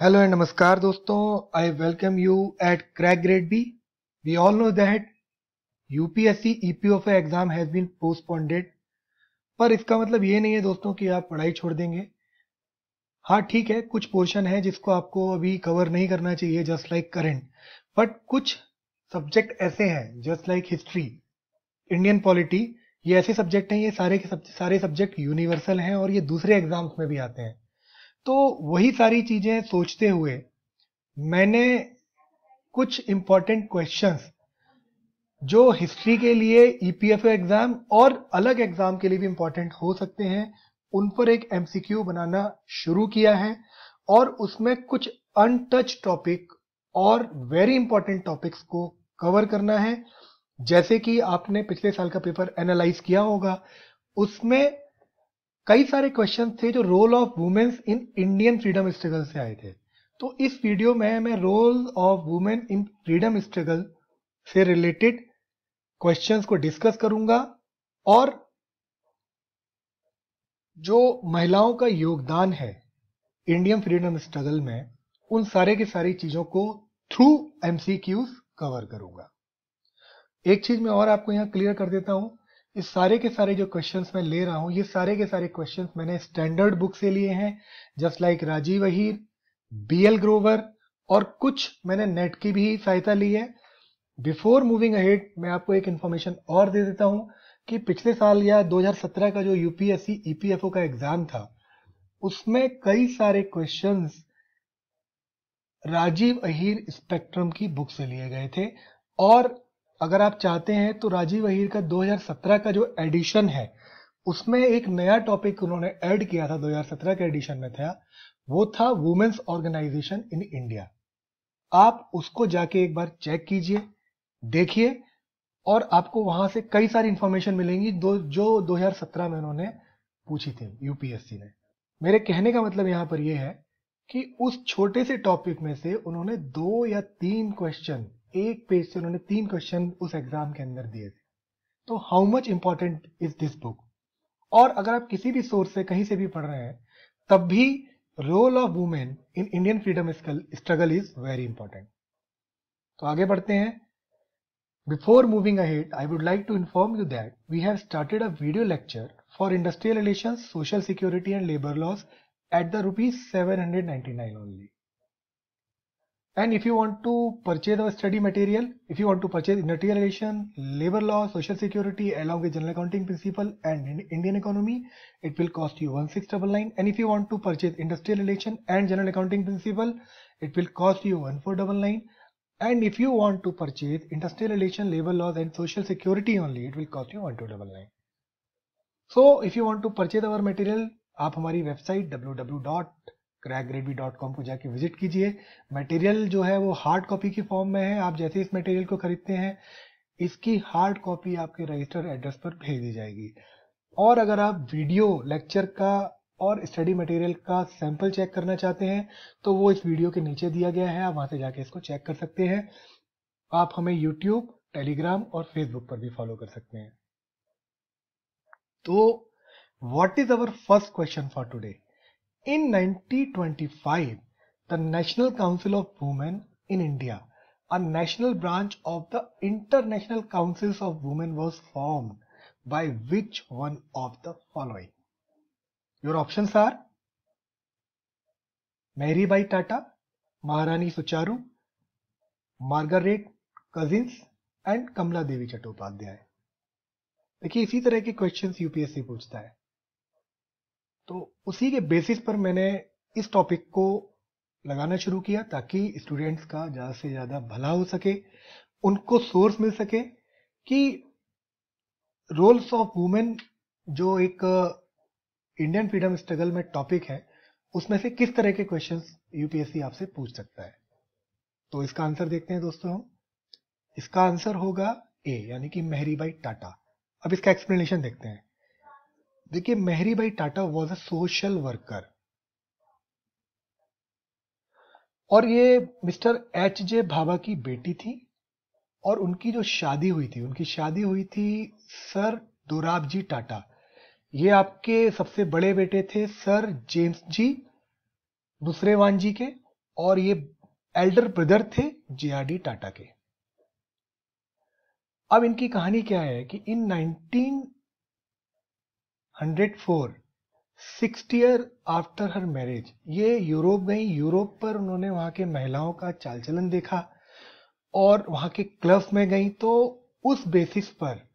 Hello and namaskar दोस्तों. I welcome you at Crack Grade B. We all know that UPSC EPOFA exam has been postponed. पर इसका मतलब ये नहीं है दोस्तों कि आप पढ़ाई छोड़ देंगे. हाँ ठीक है, कुछ पोर्शन है जिसको आपको अभी कवर नहीं करना चाहिए जस्ट लाइक करंट. बट कुछ सब्जेक्ट ऐसे हैं just like history, Indian polity, ये ऐसे सब्जेक्ट हैं, ये सारे सब्जेक्ट यूनिवर्सल हैं और ये दूसरे एग्जाम्स में भी आते हैं. तो वही सारी चीजें सोचते हुए मैंने कुछ इंपॉर्टेंट क्वेश्चंस जो हिस्ट्री के लिए, ईपीएफओ एग्जाम और अलग एग्जाम के लिए भी इंपॉर्टेंट हो सकते हैं, उन पर एक एमसीक्यू बनाना शुरू किया है. और उसमें कुछ अनटच टॉपिक और वेरी इंपॉर्टेंट टॉपिक्स को कवर करना है. जैसे कि आपने पिछले साल का पेपर एनालाइज किया होगा, उसमें कई सारे क्वेश्चन थे जो role of women's in Indian freedom struggle से आए थे. तो इस वीडियो में मैं role of women in freedom struggle से रिलेटेड क्वेश्चंस को डिस्कस करूंगा और जो महिलाओं का योगदान है इंडियन फ्रीडम स्ट्रगल में, उन सारे की सारी चीजों को थ्रू एमसीक्यूज कवर करूंगा. एक चीज मैं और आपको यहां क्लियर कर देता हूं, इस सारे के सारे जो क्वेश्चंस मैं ले रहा हूं, ये सारे के सारे क्वेश्चंस मैंने स्टैंडर्ड बुक से लिए हैं, just like Rajiv Ahir, BL Grover, और कुछ मैंने नेट की भी सहायता ली है. बिफोर मूविंग अहेड मैं आपको एक इंफॉर्मेशन और दे देता हूं कि पिछले साल या 2017 का जो यूपीएससी ईपीएफओ का एग्जाम था, उसमें कई सारे क्वेश्चंस राजीव अहीर स्पेक्ट्रम की बुक से लिए गए थे. और अगर आप चाहते हैं तो राजीव अहीर का 2017 का जो एडिशन है, उसमें एक नया टॉपिक उन्होंने ऐड किया था, 2017 के एडिशन में था, वो था वुमेन्स ऑर्गेनाइजेशन इन इंडिया. आप उसको जाके एक बार चेक कीजिए, देखिए, और आपको वहां से कई सारी इंफॉर्मेशन मिलेंगी जो 2017 में उन्होंने पूछी थी यूपीएससी ने. मेरे कहने का मतलब यहां पर यह है कि उस छोटे से टॉपिक में से उन्होंने 2 या 3 क्वेश्चन, एक पेज से उन्होंने 3 क्वेश्चन उस एग्जाम के अंदर दिए थे. तो how much important is this book. और अगर आप किसी भी सोर्स से कहीं से भी पढ़ रहे हैं, तब भी role of women in Indian freedom struggle is very important. तो आगे बढ़ते हैं. Before moving ahead, I would like to inform you that we have started a video lecture for industrial relations, social security and labor laws at the rupees 799 only. And if you want to purchase our study material, if you want to purchase industrial relations, labor law, social security along with general accounting principle and Indian economy, it will cost you 1699. And if you want to purchase industrial relation and general accounting principle, it will cost you 1499. And if you want to purchase industrial relation, labor laws and social security only, it will cost you 1299. So if you want to purchase our material, आप हमारी website www.crackgradeb.com को जाके visit कीजिए. Material जो है वो hard copy की form में है. आप जैसे इस मटेरियल को खरीदते हैं, इसकी हार्ड कॉपी आपके रजिस्टर्ड एड्रेस पर भेज दी जाएगी. और अगर आप वीडियो लेक्चर का और स्टडी मटेरियल का सैंपल चेक करना चाहते हैं, तो वो इस वीडियो के नीचे दिया गया है, आप वहां से जाके इसको चेक कर सकते हैं. आप हमें यूट्यूब, टेलीग्राम और फेसबुक पर भी फॉलो कर सकते हैं. तो what is our first question for today. In 1925 the national council of women in India, a national branch of the International Councils of Women, was formed by which one of the following? Your options are Mehribai Tata, Maharani Sucharu, Margaret Cousins and Kamala Devi Chattopadhyay. देखिए, इसी तरह के questions UPSC पूछता है, तो उसी के basis पर मैंने इस टॉपिक को लगाना शुरू किया ताकि स्टूडेंट्स का ज्यादा से ज्यादा भला हो सके, उनको सोर्स मिल सके कि रोल्स ऑफ वुमेन जो एक इंडियन फ्रीडम स्ट्रगल में टॉपिक है, उसमें से किस तरह के क्वेश्चंस यूपीएससी आपसे पूछ सकता है. तो इसका आंसर देखते हैं दोस्तों हम. इसका आंसर होगा ए, यानी कि मेहरीबाई टाटा. अब इसका एक्सप्लेनेशन देखते हैं. देखिए, Mehribai Tata was a social worker और ये मिस्टर एच जे भाभा की बेटी थी. और उनकी जो शादी हुई थी, उनकी शादी हुई थी सर दोराबजी टाटा. ये आपके सबसे बड़े बेटे थे सर जेम्स जी दुसरेवान जी के, और ये एल्डर ब्रदर थे JRD टाटा के। अब इनकी कहानी क्या है कि इन 1904 60 ईयर आफ्टर हर मैरिज ये यूरोप गई। यूरोप पर उन्होंने वहां के महिलाओं का चाल चलन देखा और वहां के क्लब में गई। तो उस बेसिस पर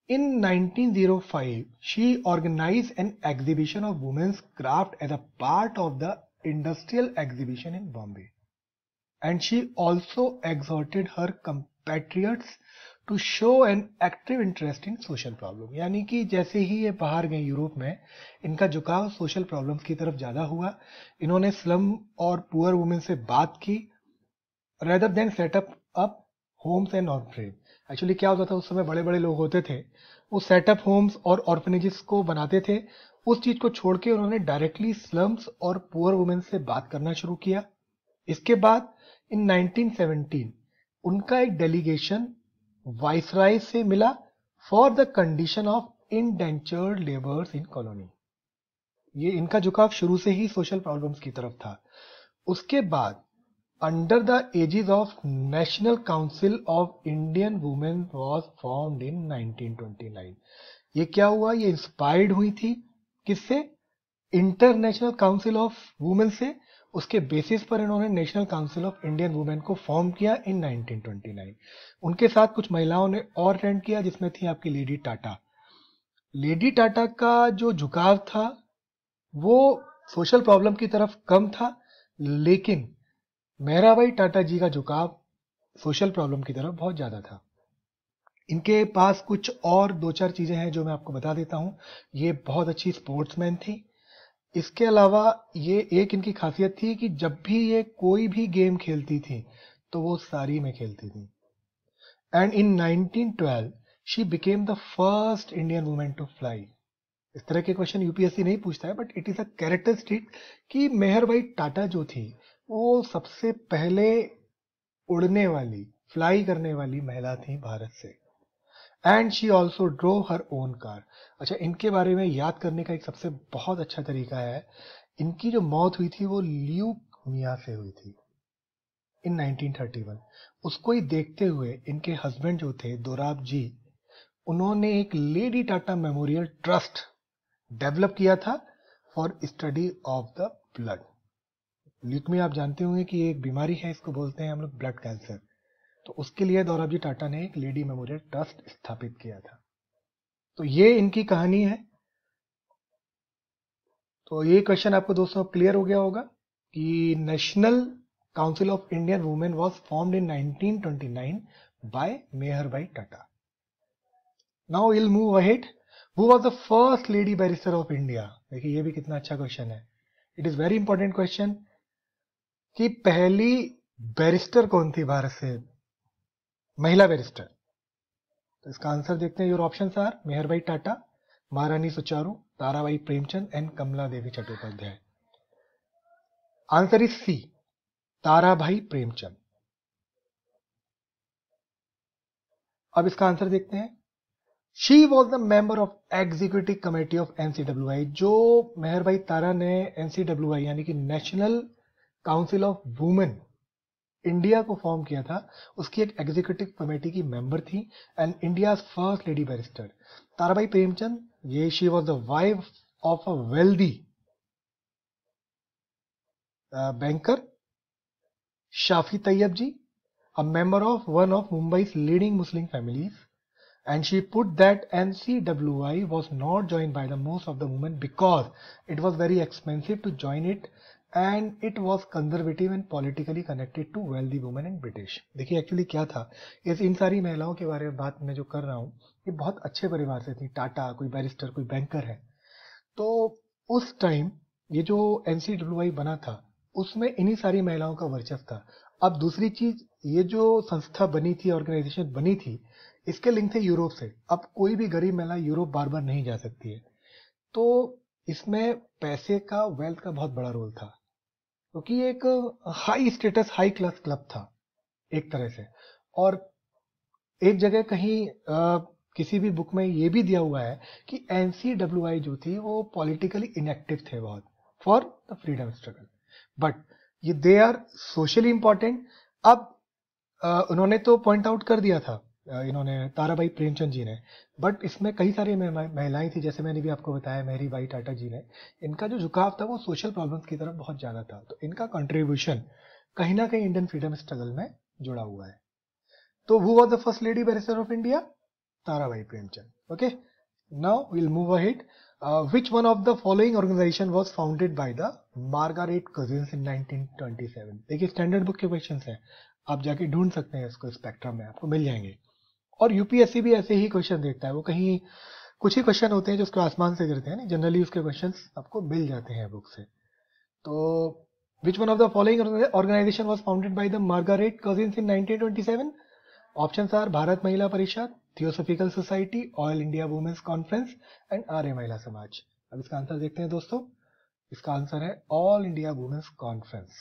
in 1905 she organized an exhibition of women's craft as a part of the industrial exhibition in Bombay, and she also exhorted her compatriots to show an active interest in social problem। यानी कि जैसे ही ये बाहर गए Europe में, इनका झुकाव social problems की तरफ ज्यादा हुआ। इन्होंने स्लम और पुअर वुमेन से बात की rather than setup up homes and orphanage. Actually क्या होता था उस समय, बड़े बड़े लोग होते थे, वो सेटअप होम्स और ऑर्फनेजेस को बनाते थे। उस चीज को छोड़ के उन्होंने डायरेक्टली स्लम्स और पुअर वुमेन से बात करना शुरू किया। इसके बाद इन 1917 उनका एक डेलीगेशन वाइसराय से मिला for the condition of indentured labours in colony. ये इनका झुकाव शुरू से ही सोशल प्रॉब्लम्स की तरफ था। उसके बाद under the aegis of National Council of Indian Women was formed in 1929। ये क्या हुआ, ये इंस्पायर्ड हुई थी किससे, इंटरनेशनल काउंसिल ऑफ वुमेन से। उसके बेसिस पर इन्होंने national council of Indian women को फॉर्म किया इन 1929। उनके साथ कुछ महिलाओं ने और अटेंड किया, जिसमें थी आपकी लेडी टाटा। लेडी टाटा का जो झुकाव था वो सोशल प्रॉब्लम की तरफ कम था, लेकिन मेहराबाई टाटा जी का झुकाव सोशल प्रॉब्लम की तरफ बहुत ज्यादा था। इनके पास कुछ और दो चार चीजें हैं जो मैं आपको बता देता हूं। ये बहुत अच्छी स्पोर्ट्समैन थी। इसके अलावा ये एक इनकी खासियत थी कि जब भी ये कोई भी गेम खेलती थी तो वो सारी में खेलती थी। And in 1912 she became the first Indian women to fly. इस तरह के क्वेश्चन यूपीएससी नहीं पूछता है, but it is a characteristic कि मेहरबाई टाटा जो थी वो सबसे पहले उड़ने वाली, फ्लाई करने वाली महिला थी भारत से। And she also drove her own car. अच्छा, इनके बारे में याद करने का एक सबसे बहुत अच्छा तरीका है, इनकी जो मौत हुई थी वो ल्यूकेमिया से हुई थी इन 1931। उसको ही देखते हुए इनके हस्बैंड जो थे दोराब जी, उन्होंने एक lady Tata memorial trust develop किया था for study of the blood. Leukaemia आप जानते होंगे कि एक बीमारी है, इसको बोलते हैं हम लोग ब्लड कैंसर। तो उसके लिए दोराबजी टाटा ने एक लेडी मेमोरियल ट्रस्ट स्थापित किया था। तो ये इनकी कहानी है। तो ये क्वेश्चन आपको दोस्तों क्लियर हो गया होगा कि national council of Indian women was formed in 1929 by Mehrbai Tata. Now will move ahead. Who was the first lady barrister of India? देखिए ये भी कितना अच्छा क्वेश्चन है। It is very important question कि पहली बैरिस्टर कौन थी भारत से, महिला बैरिस्टर। तो इसका आंसर देखते हैं। Your options are Meherbai Tata, Maharani Sucharu, Tarabai Premchand and Kamala Devi Chattopadhyay. Answer is C, Tarabhai Premchand. अब इसका आंसर देखते हैं। She was the member of executive committee of NCWI। जो मेहरबाई तारा ने NCWI यानी कि national council of women India को फॉर्म किया था, उसकी एक एग्जीक्यूटिव कमेटी की मेंबर थी and India first lady barrister Tarabai Premchand. ये she was the wife of a wealthy banker Shafi Tyabji, a member of one of Mumbai's leading Muslim families, and she put that NCWI was not joined by the most of the women because it was very expensive to join it and it was conservative and politically connected to wealthy women in British। देखिए actually क्या था, इन सारी महिलाओं के बारे में बात मैं जो कर रहा हूँ ये बहुत अच्छे परिवार से थी। टाटा, कोई बैरिस्टर, कोई बैंकर है। तो उस टाइम ये जो NCWI बना था उसमें इन्हीं सारी महिलाओं का वर्चस्व था। अब दूसरी चीज, ये जो संस्था बनी थी, ऑर्गेनाइजेशन बनी थी, इसके लिंक थे यूरोप से। अब कोई भी गरीब महिला यूरोप बार बार नहीं जा सकती है, तो इसमें पैसे का, वेल्थ का बहुत बड़ा रोल था, क्योंकि ये एक high status, high class club था एक तरह से। और एक जगह कहीं किसी भी बुक में ये भी दिया हुआ है कि NCWI जो थी वो पॉलिटिकली इनएक्टिव थे बहुत for the freedom struggle. But ये दे आर सोशली इंपॉर्टेंट। अब उन्होंने तो पॉइंट आउट कर दिया था इन्होंने, ताराबाई प्रेमचंद जी ने, बट इसमें कई सारी महिलाएं थी, जैसे मैंने भी आपको बताया मेहरी बाई टाटा जी ने। इनका जो झुकाव था वो सोशल प्रॉब्लम्स की तरफ बहुत ज्यादा था, तो इनका कंट्रीब्यूशन कहीं ना कहीं इंडियन फ्रीडम स्ट्रगल में जुड़ा हुआ है। तो who was the first lady barrister of India? Tarabai Premchand. Okay, now will move ahead. Which one of the following organization was founded by the Margaret Cousins in 1927? देखिए स्टैंडर्ड बुक के questions हैं, आप जाके ढूंढ सकते हैं इसको, स्पेक्ट्रम में आपको मिल जाएंगे। और यूपीएससी भी ऐसे ही क्वेश्चन देखता है, वो कहीं कुछ ही क्वेश्चन होते हैं जो उसको आसमान से गिरते हैं, नहीं जनरली उसके क्वेश्चंस आपको मिल जाते हैं बुक से। तो which one of the following organization was founded by the Margaret Cousins in 1927? Options are Bharat Mahila Parishad, theosophical society, all India women's conference and Arya Mahila Samaj. अब इसका आंसर देखते हैं दोस्तों, इसका आंसर है ऑल इंडिया वुमेन्स कॉन्फ्रेंस।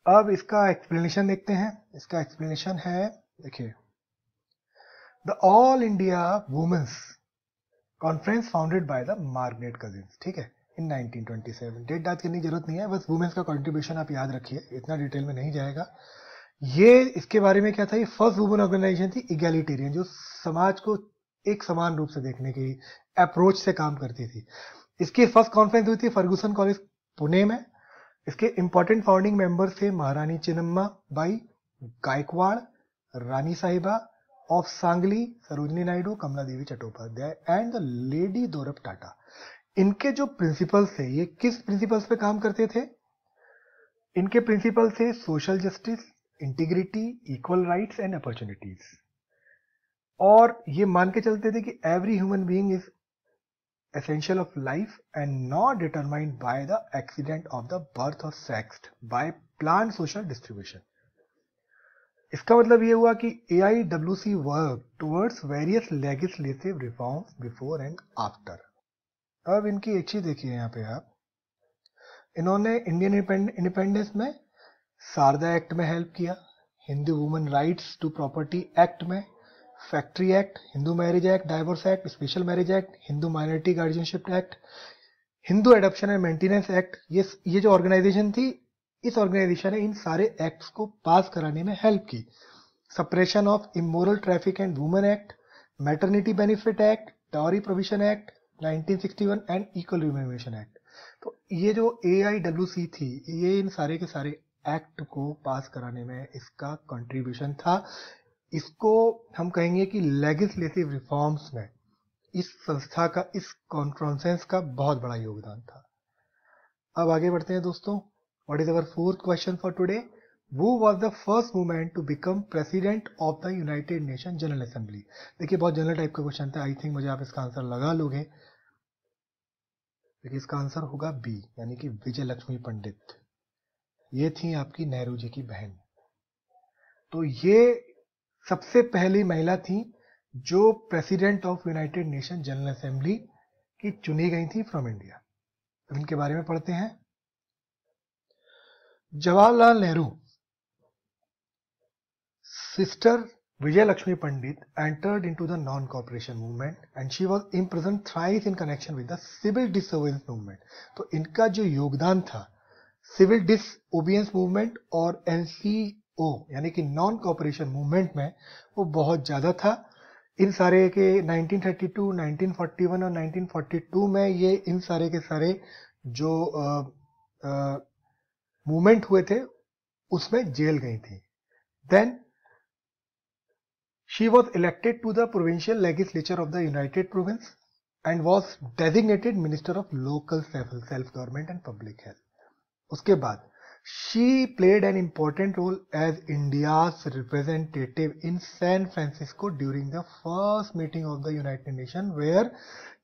अब इसका एक्सप्लेनेशन देखते हैं। इसका एक्सप्लेनेशन है, देखिए, the All India women's conference founded by the Margaret Cousins, ठीक है, इन 1927। डेट याद करने की जरूरत नहीं है, बस वुमेन्स का कंट्रीब्यूशन आप याद रखिए, इतना डिटेल में नहीं जाएगा। ये इसके बारे में क्या था, ये फर्स्ट वुमेन ऑर्गेनाइजेशन थी इगैलिटेरियन, जो समाज को एक समान रूप से देखने की अप्रोच से काम करती थी। इसकी फर्स्ट कॉन्फ्रेंस हुई थी फर्गुसन कॉलेज पुणे में। इसके इंपॉर्टेंट फाउंडिंग मेंबर्स थे महारानी Chinnamma by Gaekwad, Rani Sahiba of Sangli, Sarojini Naidu, Kamala Devi Chattopadhyay and the lady Dorab Tata. इनके जो प्रिंसिपल्स थे, ये किस प्रिंसिपल्स पे काम करते थे? इनके प्रिंसिपल थे social justice, integrity, equal rights and opportunities. और ये मान के चलते थे कि every human being is essential of life and not determined by the accident of the birth or sex by plan social distribution. इसका मतलब ये हुआ कि AIWC work towards various legislative reforms before and after. अब इनकी एक चीज देखिए यहाँ पे आप, इन्होंने इंडियन इंडिपेंडेंस में शारदा एक्ट में हेल्प किया, Hindu women rights to property act में, factory act, Hindu marriage act, divorce act, special marriage act, Hindu minority guardianship act, Hindu adoption and maintenance act. ये जो ऑर्गेनाइजेशन थी, इस ऑर्गेनाइजेशन ने इन सारे एक्ट्स को पास कराने में हेल्प की। Suppression of immoral traffic and women act, maternity benefit act, dowry provision act 1961 and equal remuneration act. तो ये जो AIWC थी, ये इन सारे के सारे एक्ट को पास कराने में इसका कंट्रीब्यूशन था। इसको हम कहेंगे कि लेजिस्लेटिव रिफॉर्म्स में इस संस्था का, इस कॉन्फ्रेंस का बहुत बड़ा योगदान था। अब आगे बढ़ते हैं दोस्तों। What is our fourth question for today? Who was the first woman to become president of the United Nations General Assembly? देखिए बहुत जनरल टाइप का क्वेश्चन था, आई थिंक मुझे आप इसका आंसर लगा लोगे। देखिए इसका आंसर होगा बी, यानी कि विजय लक्ष्मी पंडित। ये थी आपकी नेहरू जी की बहन। तो ये सबसे पहली महिला थी जो president of United nation general assembly की चुनी गई थी फ्रॉम इंडिया। अब इनके बारे में पढ़ते हैं। Jawaharlal Nehru sister Vijay Lakshmi Pandit entered into the non-cooperation movement and she was imprisoned thrice in connection with the civil disobedience movement. तो इनका जो योगदान था सिविल डिसओबियंस मूवमेंट और NCO यानी कि नॉन कॉपरेशन मूवमेंट में, वो बहुत ज्यादा था। इन सारे के 1932, 1941 और 1942 में ये इन सारे के सारे जो मूवमेंट हुए थे उसमें जेल गई थी। Then she was elected to the provincial legislature of the United Province and was designated Minister of Local Self-Government and Public Health. उसके बाद she played an important role as India's representative in San Francisco during the first meeting of the United Nations where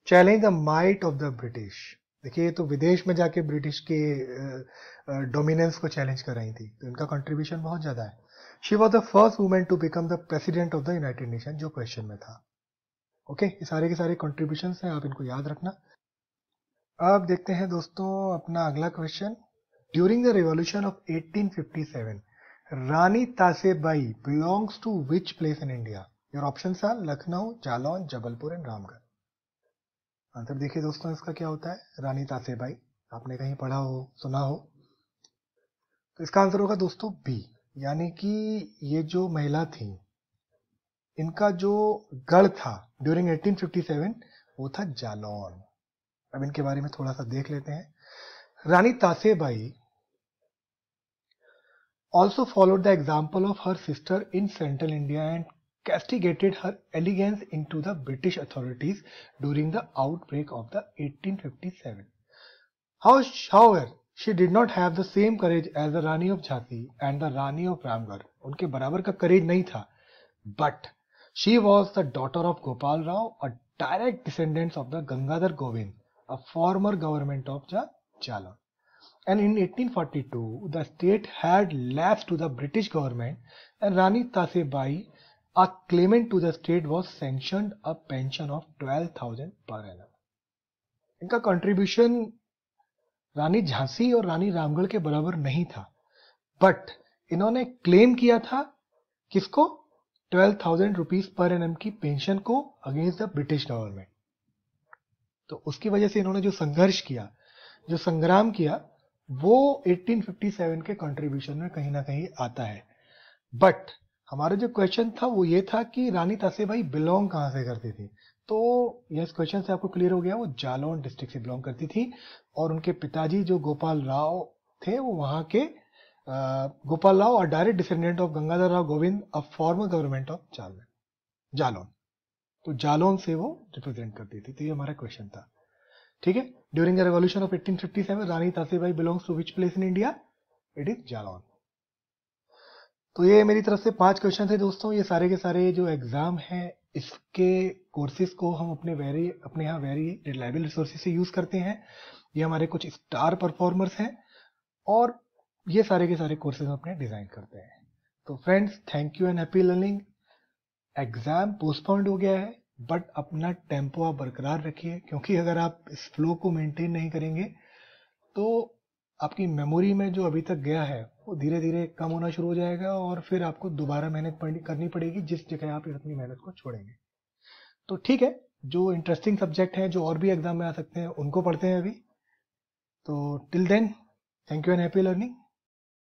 challenged the might of the British. देखिए तो विदेश में जाके British के dominance को challenge कर रही थी, तो इनका कंट्रीब्यूशन बहुत ज्यादा है। She was the first woman to become the president of the United Nations, जो क्वेश्चन में था। ओके, ये सारे के सारे कंट्रीब्यूशंस हैं, आप इनको याद रखना। अब देखते हैं दोस्तों अपना अगला question. During the revolution of 1857 Rani Tasebai belongs to which place in India? Your options are Lucknow, Jalaun, Jabalpur and Ramgarh. Answer देखिए दोस्तों इसका क्या होता है। रानी तासेबाई आपने कहीं पढ़ा हो, सुना हो, तो इसका आंसर होगा दोस्तों बी, यानी कि ये जो महिला थी इनका जो गढ़ था ड्यूरिंग 1857 वो था जालौन। अब इनके बारे में थोड़ा सा देख लेते हैं। रानी तासेबाई also followed the example of her sister in central India and castigated her elegance into the British authorities during the outbreak of the 1857. However, she did not have the same courage as the Rani of Jhansi and the Rani of Ramgarh. उनके बराबर का courage नहीं था. But she was the daughter of Gopal Rao, a direct descendant of the Gangadhar Govind, a former government of Jalan. And in 1842, the state had lapsed to the British government, and Rani Tasebai, a claimant to the state, was sanctioned a pension of 12,000 per annum. इनका contribution रानी झांसी और रानी रामगढ़ के बराबर नहीं था, but इन्होंने claim किया था किसको? 12,000 रुपीज पर एनम की पेंशन को अगेंस्ट द ब्रिटिश गवर्नमेंट। तो उसकी वजह से इन्होंने जो संघर्ष किया, जो संग्राम किया, वो 1857 के कंट्रीब्यूशन में कहीं ना कहीं आता है। बट हमारा जो क्वेश्चन था वो ये था कि रानी तासेबाई बिलोंग कहाँ से करती थी। तो यस, क्वेश्चन से आपको क्लियर हो गया, वो जालौन डिस्ट्रिक्ट से बिलोंग करती थी और उनके पिताजी जो गोपाल राव थे वो वहां के गोपाल राव और direct descendant of Gangadhar Rao Govind, a former government of Jalaun. तो जालौन से वो रिप्रेजेंट करती थी। तो ये हमारा क्वेश्चन था, ठीक है। During the revolution of 1857 Rani Tasebai belongs to which place in India? It is Jalaun. तो ये मेरी तरफ से 5 क्वेश्चन थे दोस्तों। ये सारे के सारे जो एग्जाम हैं इसके कोर्सेज को हम अपने यहाँ वेरी रिलायबल रिसोर्सेज से यूज करते हैं। ये हमारे कुछ स्टार परफॉर्मर्स हैं और ये सारे के सारे कोर्सेज हम अपने डिजाइन करते हैं। तो friends, thank you and happy learning. Exam postponed हो गया है, बट अपना टेम्पो आप बरकरार रखिए, क्योंकि अगर आप इस फ्लो को मेंटेन नहीं करेंगे तो आपकी मेमोरी में जो अभी तक गया है वो धीरे धीरे कम होना शुरू हो जाएगा और फिर आपको दोबारा मेहनत करनी पड़ेगी जिस जगह आप अपनी मेहनत को छोड़ेंगे। तो ठीक है, जो इंटरेस्टिंग सब्जेक्ट हैं जो और भी एग्जाम में आ सकते हैं उनको पढ़ते हैं अभी। तो till then, thank you and happy learning.